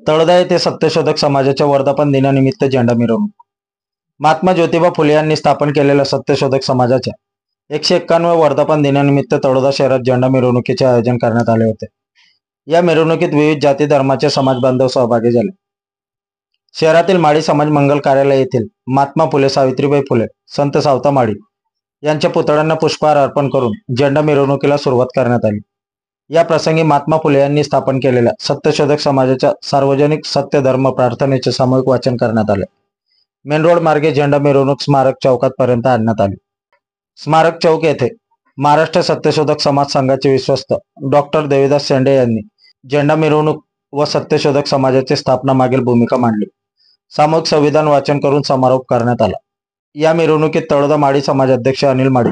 तळोदा येथे सत्यशोधक समाजाच्या वर्धापन दिनानिमित्त झेंडा मिरवणूक. महात्मा ज्योतिबा फुले यांनी स्थापन केलेल्या सत्यशोधक समाजाच्या 151व्या वर्धापन दिनानिमित्त तळोदा शहरात झेंडा मिरवणुकीचे आयोजन करण्यात आले होते. या मिरवणुकीत विविध जाती धर्माचे समाज बांधव सहभागी झाले. शहरातील माळी समाज मंगल कार्यालय येथील महात्मा फुले, सावित्रीबाई फुले, संत सावता माळी यांच्या पुतळ्यांना पुष्पहार अर्पण करून झेंडा मिरवणुकीला सुरुवात करण्यात आली. या प्रसंगी महात्मा फुले यांनी स्थापन केलेल्या सत्यशोधक समाजाच्या सार्वजनिक सत्य धर्म प्रार्थनेचे सामूहिक वाचन करण्यात आले. मेन रोड मार्गे झेंडा मिरवणूक स्मारक चौकात पर्यंत आणण्यात आली. स्मारक चौक येथे महाराष्ट्र सत्यशोधक समाज संघाचे विश्वस्त डॉक्टर देवीदास शेंडे यांनी झेंडा मिरवणूक व सत्यशोधक समाजाची स्थापना मागील भूमिका मांडली. सामूहिक संविधान वाचन करून समारोप करण्यात आला. या मिरवणुकीत तळोदा माळी समाज अध्यक्ष अनिल माळी,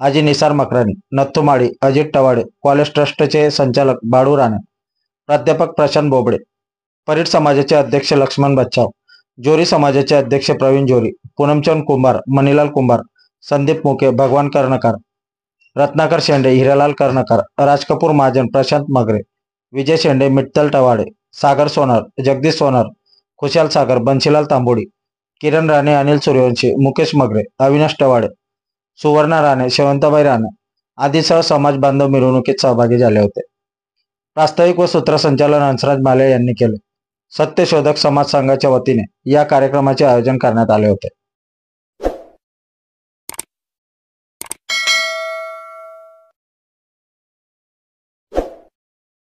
आजी निसार मकरानी, नथू माळी, अजित टवाडे, कॉलेज ट्रस्टचे संचालक बाळू राणे, प्राध्यापक प्रशांत बोबडे, परीट समाजाचे अध्यक्ष लक्ष्मण बच्चाव, जोरी समाजाचे अध्यक्ष प्रवीण जोरी, पूनमचंद कुंभार, मणिलाल कुंभार, संदीप मुके, भगवान कर्णकार, रत्नाकर शेंडे, हिरालाल कर्णकार, राजकपूर महाजन, प्रशांत मगरे, विजय शेंडे, मित्तल टवाडे, सागर सोनार, जगदीश सोनार, खुशाल सागर, बंशीलाल तांबोडी, किरण राणे, अनिल सूर्यवंशी, मुकेश मगरे, अविनाश टवाडे, सुवर्णा राणे, शेवंताबाई राणे आदीसह समाज बांधव मिरवणुकीत सहभागी झाले होते. प्रास्ताविक व सूत्रसंचालन हंसराज माले यांनी केले. सत्यशोधक समाज संघाच्या वतीने या कार्यक्रमाचे आयोजन करण्यात आले होते.